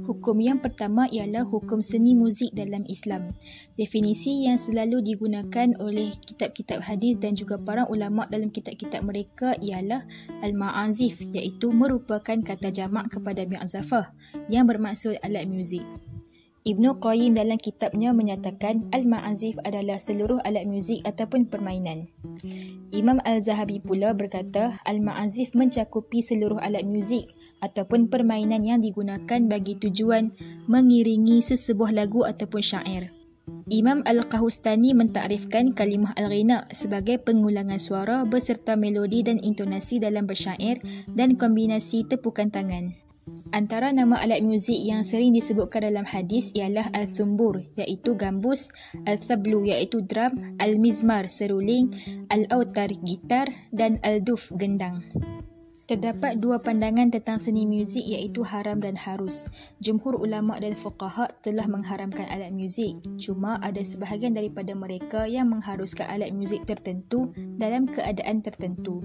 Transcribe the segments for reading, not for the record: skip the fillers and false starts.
Hukum yang pertama ialah hukum seni muzik dalam Islam. Definisi yang selalu digunakan oleh kitab-kitab hadis dan juga para ulama dalam kitab-kitab mereka ialah al-ma'azif, iaitu merupakan kata jamak kepada mi'zafah yang bermaksud alat muzik. Ibnu Qayyim dalam kitabnya menyatakan al-ma'azif adalah seluruh alat muzik ataupun permainan. Imam Al-Zahabi pula berkata al-ma'azif mencakupi seluruh alat muzik ataupun permainan yang digunakan bagi tujuan mengiringi sesebuah lagu ataupun syair. Imam Al-Qahustani mentakrifkan kalimah al-ghina sebagai pengulangan suara beserta melodi dan intonasi dalam bersyair dan kombinasi tepukan tangan. Antara nama alat muzik yang sering disebutkan dalam hadis ialah al-thumbur, iaitu gambus, al-thablu, iaitu drum, al-mizmar, seruling, al-autar, gitar dan al-duf, gendang. Terdapat dua pandangan tentang seni muzik iaitu haram dan harus. Jumhur ulama dan fuqaha telah mengharamkan alat muzik. Cuma ada sebahagian daripada mereka yang mengharuskan alat muzik tertentu dalam keadaan tertentu.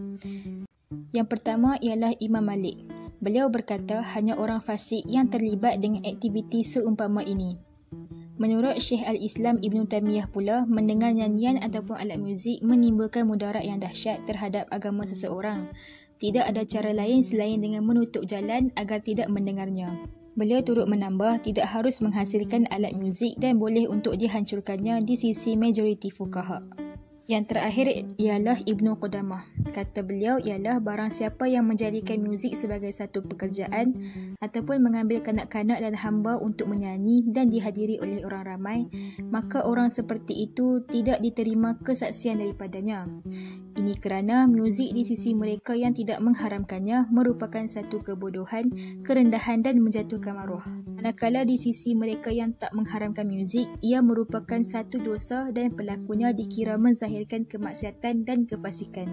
Yang pertama ialah Imam Malik. Beliau berkata hanya orang fasik yang terlibat dengan aktiviti seumpama ini. Menurut Syekh Al-Islam Ibn Taymiyah pula, mendengar nyanyian ataupun alat muzik menimbulkan mudarat yang dahsyat terhadap agama seseorang. Tidak ada cara lain selain dengan menutup jalan agar tidak mendengarnya. Beliau turut menambah tidak harus menghasilkan alat muzik dan boleh untuk dihancurkannya di sisi majoriti fuqaha. Yang terakhir ialah Ibnu Qudamah. Kata beliau ialah barang siapa yang menjadikan muzik sebagai satu pekerjaan ataupun mengambil kanak-kanak dan hamba untuk menyanyi dan dihadiri oleh orang ramai, maka orang seperti itu tidak diterima kesaksian daripadanya. Ini kerana muzik di sisi mereka yang tidak mengharamkannya merupakan satu kebodohan, kerendahan dan menjatuhkan maruah. Manakala di sisi mereka yang tak mengharamkan muzik, ia merupakan satu dosa dan pelakunya dikira menzahirkan kemaksiatan dan kefasikan.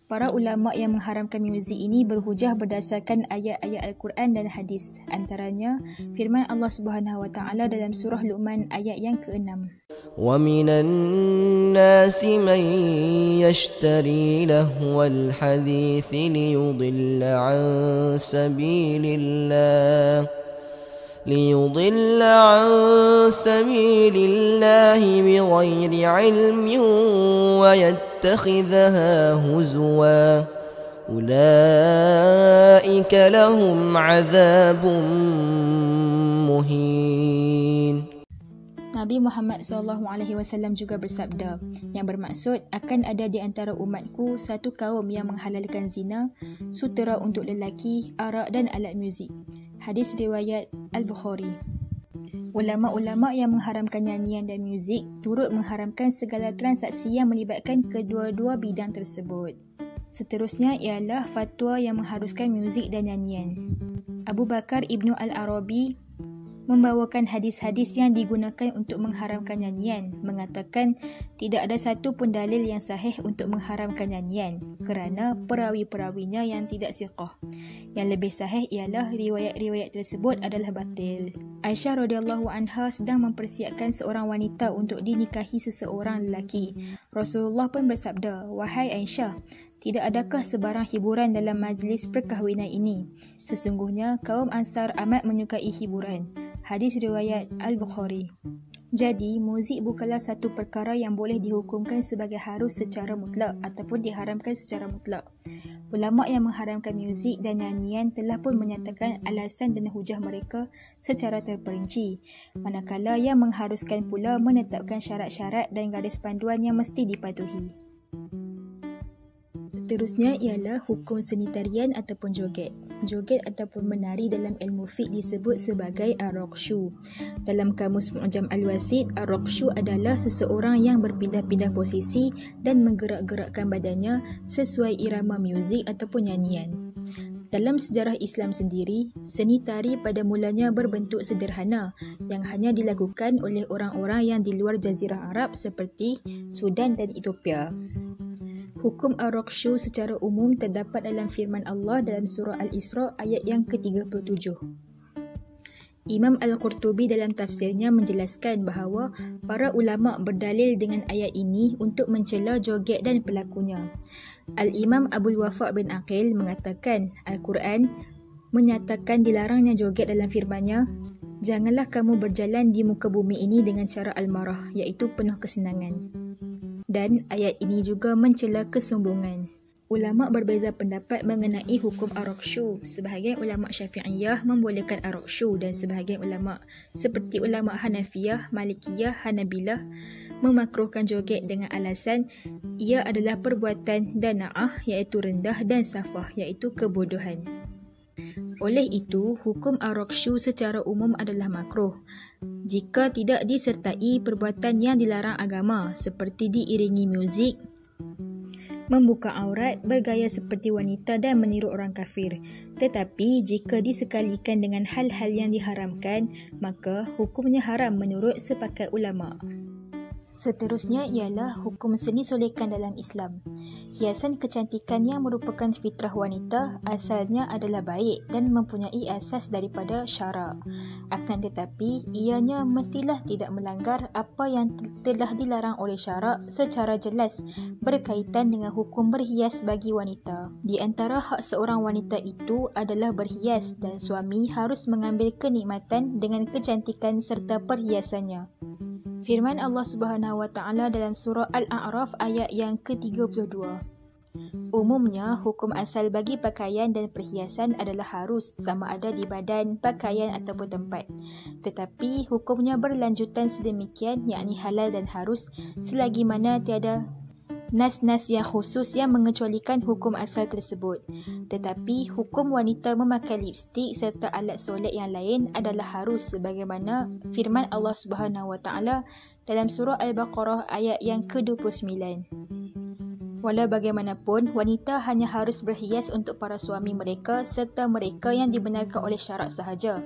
Para ulama yang mengharamkan muzik ini berhujah berdasarkan ayat-ayat Al-Quran dan hadis. Antaranya firman Allah Subhanahu Wa Taala dalam surah Luqman ayat yang ke-6. وَمِنَ النَّاسِ مَن يَشْتَرِي لَهْوَ الْحَدِيثِ لِيُضِلَّ عَن سَبِيلِ اللَّهِ بِغَيْرِ عِلْمٍ وَيَتَّخِذَهَا هُزُوًا أُولَئِكَ لَهُمْ عَذَابٌ مُهِينٌ. Nabi Muhammad SAW juga bersabda, yang bermaksud akan ada di antara umatku satu kaum yang menghalalkan zina, sutera untuk lelaki, arak dan alat muzik. Hadis riwayat Al-Bukhari. Ulama-ulama yang mengharamkan nyanyian dan muzik turut mengharamkan segala transaksi yang melibatkan kedua-dua bidang tersebut. Seterusnya ialah fatwa yang mengharuskan muzik dan nyanyian. Abu Bakar Ibnu Al-Arabi membawakan hadis-hadis yang digunakan untuk mengharamkan nyanyian, mengatakan tidak ada satu pun dalil yang sahih untuk mengharamkan nyanyian kerana perawi-perawinya yang tidak siqah. Yang lebih sahih ialah riwayat-riwayat tersebut adalah batil. Aisyah radhiyallahu anha sedang mempersiapkan seorang wanita untuk dinikahi seseorang lelaki. Rasulullah pun bersabda, "Wahai Aisyah, tidak adakah sebarang hiburan dalam majlis perkahwinan ini? Sesungguhnya kaum Ansar amat menyukai hiburan." Hadis riwayat Al-Bukhari. Jadi, muzik bukanlah satu perkara yang boleh dihukumkan sebagai harus secara mutlak ataupun diharamkan secara mutlak. Ulama yang mengharamkan muzik dan nyanyian telah pun menyatakan alasan dan hujah mereka secara terperinci, manakala yang mengharuskan pula menetapkan syarat-syarat dan garis panduan yang mesti dipatuhi. Seterusnya ialah hukum seni tarian ataupun joget. Joget ataupun menari dalam ilmu fiqh disebut sebagai ar-raqsyu. Dalam kamus Mu'jam Al-Wasit, ar-raqsyu adalah seseorang yang berpindah-pindah posisi dan menggerak-gerakkan badannya sesuai irama muzik ataupun nyanyian. Dalam sejarah Islam sendiri, seni tari pada mulanya berbentuk sederhana yang hanya dilakukan oleh orang-orang yang di luar Jazirah Arab seperti Sudan dan Ethiopia. Hukum ar-raqsyu secara umum terdapat dalam firman Allah dalam surah Al-Isra ayat yang ke-37. Imam Al-Qurtubi dalam tafsirnya menjelaskan bahawa para ulama berdalil dengan ayat ini untuk mencela joget dan pelakunya. Al-Imam Abdul Wafa' bin Aqil mengatakan Al-Quran menyatakan dilarangnya joget dalam firman-Nya, "Janganlah kamu berjalan di muka bumi ini dengan cara al-marah, iaitu penuh kesenangan." Dan ayat ini juga mencela kesombongan. Ulama berbeza pendapat mengenai hukum ar-raqsyu. Sebahagian ulama Syafi'iyah membolehkan ar-raqsyu dan sebahagian ulama seperti ulama Hanafiyah, Malikiyah, Hanabilah memakruhkan joget dengan alasan ia adalah perbuatan dana'ah iaitu rendah dan safah iaitu kebodohan. Oleh itu, hukum ar-raqsyu secara umum adalah makruh jika tidak disertai perbuatan yang dilarang agama seperti diiringi muzik, membuka aurat, bergaya seperti wanita dan meniru orang kafir. Tetapi jika disekalikan dengan hal-hal yang diharamkan, maka hukumnya haram menurut sepakat ulama. Seterusnya ialah hukum seni solekan dalam Islam. Hiasan kecantikan yang merupakan fitrah wanita asalnya adalah baik dan mempunyai asas daripada syarak. Akan tetapi, ianya mestilah tidak melanggar apa yang telah dilarang oleh syarak secara jelas berkaitan dengan hukum berhias bagi wanita. Di antara hak seorang wanita itu adalah berhias dan suami harus mengambil kenikmatan dengan kecantikan serta perhiasannya. Firman Allah Subhanahu wa Ta'ala dalam surah Al-A'raf ayat yang ke-32. Umumnya, hukum asal bagi pakaian dan perhiasan adalah harus sama ada di badan, pakaian ataupun tempat. Tetapi hukumnya berlanjutan sedemikian yakni halal dan harus selagi mana tiada nas-nas yang khusus yang mengecualikan hukum asal tersebut. Tetapi hukum wanita memakai lipstik serta alat solek yang lain adalah harus sebagaimana firman Allah Subhanahu wa Ta'ala dalam surah Al-Baqarah ayat yang ke-29. Walau bagaimanapun, wanita hanya harus berhias untuk para suami mereka serta mereka yang dibenarkan oleh syarak sahaja.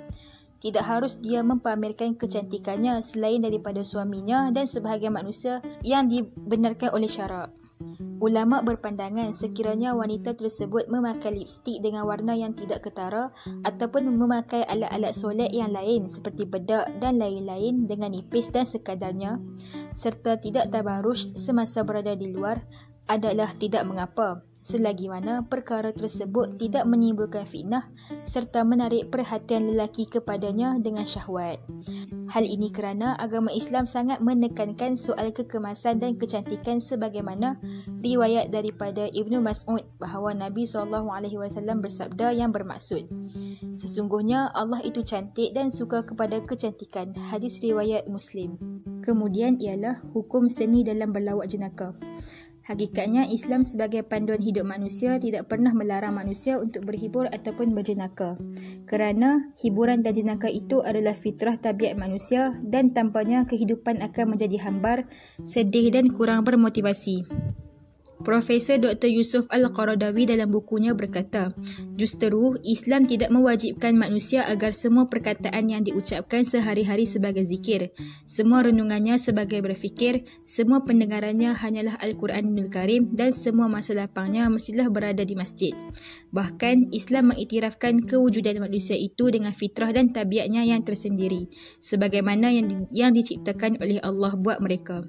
Tidak harus dia mempamerkan kecantikannya selain daripada suaminya dan sebahagian manusia yang dibenarkan oleh syarak. Ulama berpandangan sekiranya wanita tersebut memakai lipstik dengan warna yang tidak ketara ataupun memakai alat-alat solek yang lain seperti bedak dan lain-lain dengan nipis dan sekadarnya serta tidak tabaruj semasa berada di luar adalah tidak mengapa selagi mana perkara tersebut tidak menimbulkan fitnah serta menarik perhatian lelaki kepadanya dengan syahwat. Hal ini kerana agama Islam sangat menekankan soal kekemasan dan kecantikan sebagaimana riwayat daripada Ibnu Mas'ud bahawa Nabi SAW bersabda yang bermaksud, "Sesungguhnya Allah itu cantik dan suka kepada kecantikan." Hadis riwayat Muslim. Kemudian ialah hukum seni dalam berlawak jenaka. Hakikatnya, Islam sebagai panduan hidup manusia tidak pernah melarang manusia untuk berhibur ataupun berjenaka. Kerana hiburan dan jenaka itu adalah fitrah tabiat manusia dan tanpanya kehidupan akan menjadi hambar, sedih dan kurang bermotivasi. Profesor Dr. Yusuf Al-Qaradawi dalam bukunya berkata, justeru Islam tidak mewajibkan manusia agar semua perkataan yang diucapkan sehari-hari sebagai zikir, semua renungannya sebagai berfikir, semua pendengarannya hanyalah Al-Quranul Karim dan semua masa lapangnya mestilah berada di masjid. Bahkan Islam mengiktirafkan kewujudan manusia itu dengan fitrah dan tabiatnya yang tersendiri, sebagaimana yang diciptakan oleh Allah buat mereka.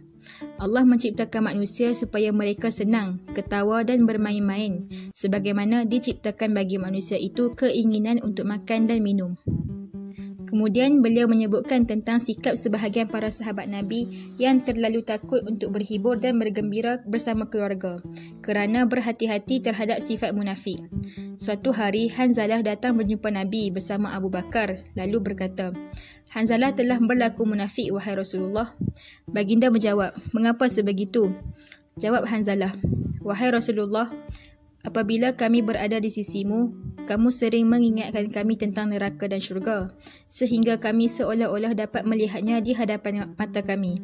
Allah menciptakan manusia supaya mereka senang, ketawa dan bermain-main, sebagaimana diciptakan bagi manusia itu keinginan untuk makan dan minum. Kemudian beliau menyebutkan tentang sikap sebahagian para sahabat Nabi yang terlalu takut untuk berhibur dan bergembira bersama keluarga kerana berhati-hati terhadap sifat munafik. Suatu hari Hanzalah datang berjumpa Nabi bersama Abu Bakar lalu berkata, "Hanzalah telah berlaku munafik, wahai Rasulullah." Baginda menjawab, "Mengapa sebegitu?" Jawab Hanzalah, "Wahai Rasulullah, apabila kami berada di sisimu, kamu sering mengingatkan kami tentang neraka dan syurga, sehingga kami seolah-olah dapat melihatnya di hadapan mata kami.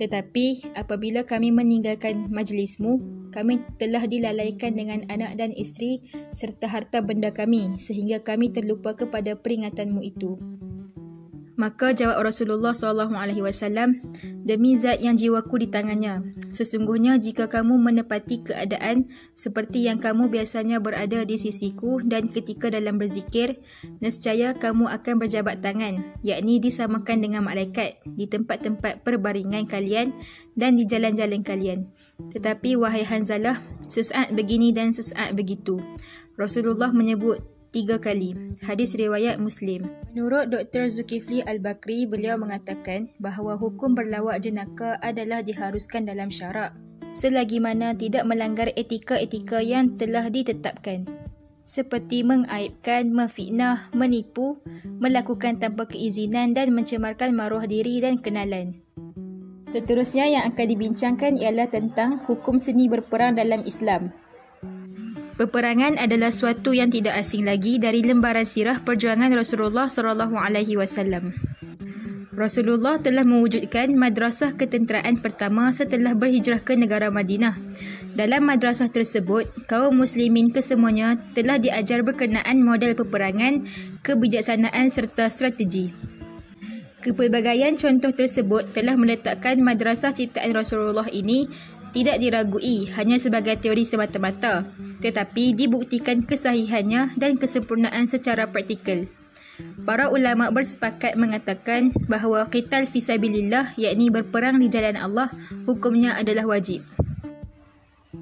Tetapi apabila kami meninggalkan majlismu, kami telah dilalaikan dengan anak dan isteri serta harta benda kami, sehingga kami terlupa kepada peringatanmu itu." Maka jawab Rasulullah SAW, "Demi zat yang jiwaku di tangannya, sesungguhnya jika kamu menepati keadaan seperti yang kamu biasanya berada di sisiku dan ketika dalam berzikir, nescaya kamu akan berjabat tangan, yakni disamakan dengan malaikat di tempat-tempat perbaringan kalian dan di jalan-jalan kalian. Tetapi wahai Hanzalah, sesaat begini dan sesaat begitu." Rasulullah menyebut 3 kali. Hadis riwayat Muslim. Menurut Dr. Zulkifli Al-Bakri, beliau mengatakan bahawa hukum berlawak jenaka adalah diharuskan dalam syarak, selagi mana tidak melanggar etika-etika yang telah ditetapkan, seperti mengaibkan, memfitnah, menipu, melakukan tanpa keizinan dan mencemarkan maruah diri dan kenalan. Seterusnya yang akan dibincangkan ialah tentang hukum seni berperang dalam Islam. Peperangan adalah suatu yang tidak asing lagi dari lembaran sirah perjuangan Rasulullah SAW. Rasulullah telah mewujudkan madrasah ketenteraan pertama setelah berhijrah ke negara Madinah. Dalam madrasah tersebut, kaum muslimin kesemuanya telah diajar berkenaan model peperangan, kebijaksanaan serta strategi. Kepelbagaian contoh tersebut telah meletakkan madrasah ciptaan Rasulullah ini tidak diragui hanya sebagai teori semata-mata, tetapi dibuktikan kesahihannya dan kesempurnaan secara praktikal. Para ulama bersepakat mengatakan bahawa qital fisabilillah, yakni berperang di jalan Allah, hukumnya adalah wajib.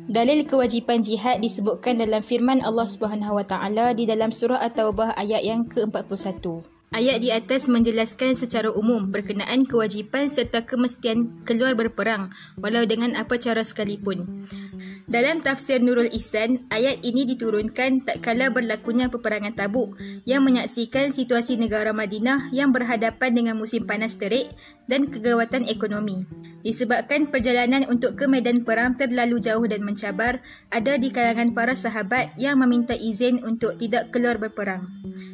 Dalil kewajipan jihad disebutkan dalam firman Allah Subhanahu Wa Taala di dalam surah At-Taubah ayat yang ke-41. Ayat di atas menjelaskan secara umum berkenaan kewajipan serta kemestian keluar berperang walau dengan apa cara sekalipun. Dalam tafsir Nurul Ihsan, ayat ini diturunkan tak kala berlakunya peperangan Tabuk yang menyaksikan situasi negara Madinah yang berhadapan dengan musim panas terik dan kegawatan ekonomi. Disebabkan perjalanan untuk ke medan perang terlalu jauh dan mencabar, ada di kalangan para sahabat yang meminta izin untuk tidak keluar berperang.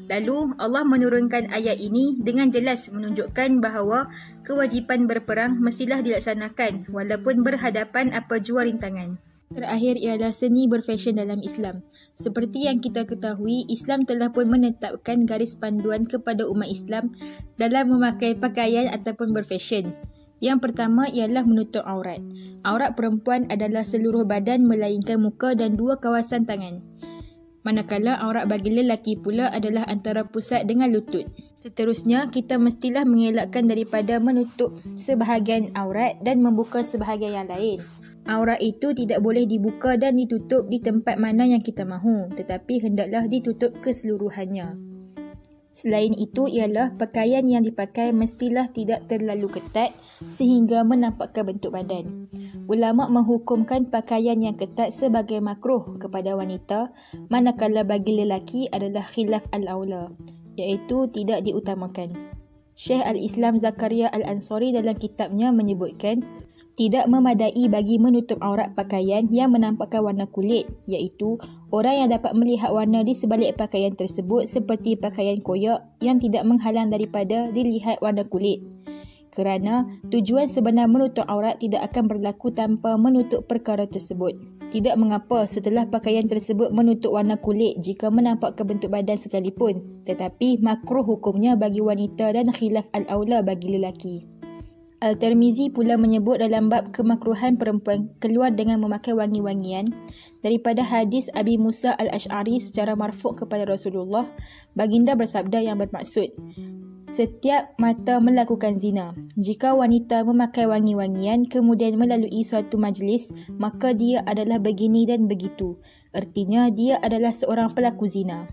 Lalu Allah menurunkan ayat ini dengan jelas menunjukkan bahawa kewajipan berperang mestilah dilaksanakan walaupun berhadapan apa jua rintangan. Terakhir ialah seni berfashion dalam Islam. Seperti yang kita ketahui, Islam telah pun menetapkan garis panduan kepada umat Islam dalam memakai pakaian ataupun berfashion. Yang pertama ialah menutup aurat. Aurat perempuan adalah seluruh badan melainkan muka dan 2 kawasan tangan. Manakala aurat bagi lelaki pula adalah antara pusat dengan lutut. Seterusnya, kita mestilah mengelakkan daripada menutup sebahagian aurat dan membuka sebahagian yang lain. Aurat itu tidak boleh dibuka dan ditutup di tempat mana yang kita mahu, tetapi hendaklah ditutup keseluruhannya. Selain itu ialah pakaian yang dipakai mestilah tidak terlalu ketat sehingga menampakkan bentuk badan. Ulama menghukumkan pakaian yang ketat sebagai makruh kepada wanita, manakala bagi lelaki adalah khilaf al-aula, iaitu tidak diutamakan. Syekh Al-Islam Zakaria Al-Ansari dalam kitabnya menyebutkan, tidak memadai bagi menutup aurat pakaian yang menampakkan warna kulit, iaitu orang yang dapat melihat warna di sebalik pakaian tersebut seperti pakaian koyak yang tidak menghalang daripada dilihat warna kulit. Kerana tujuan sebenar menutup aurat tidak akan berlaku tanpa menutup perkara tersebut. Tidak mengapa setelah pakaian tersebut menutup warna kulit jika menampakkan bentuk badan sekalipun, tetapi makruh hukumnya bagi wanita dan khilaf al-aula bagi lelaki. Al-Tirmizi pula menyebut dalam bab kemakruhan perempuan keluar dengan memakai wangi-wangian daripada hadis Abi Musa al-Ash'ari secara marfu' kepada Rasulullah, baginda bersabda yang bermaksud, setiap mata melakukan zina. Jika wanita memakai wangi-wangian kemudian melalui suatu majlis, maka dia adalah begini dan begitu. Artinya dia adalah seorang pelaku zina.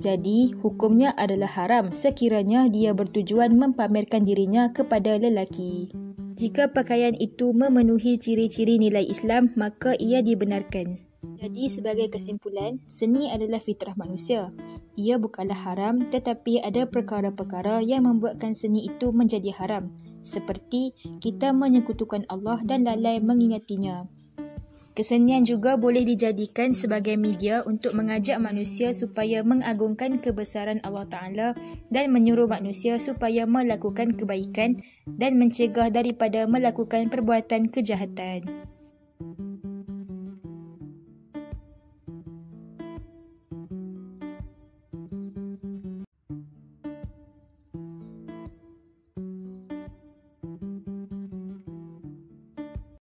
Jadi, hukumnya adalah haram sekiranya dia bertujuan mempamerkan dirinya kepada lelaki. Jika pakaian itu memenuhi ciri-ciri nilai Islam, maka ia dibenarkan. Jadi, sebagai kesimpulan, seni adalah fitrah manusia. Ia bukanlah haram, tetapi ada perkara-perkara yang membuatkan seni itu menjadi haram, seperti kita menyekutukan Allah dan lalai mengingatinya. Kesenian juga boleh dijadikan sebagai media untuk mengajak manusia supaya mengagungkan kebesaran Allah Ta'ala dan menyuruh manusia supaya melakukan kebaikan dan mencegah daripada melakukan perbuatan kejahatan.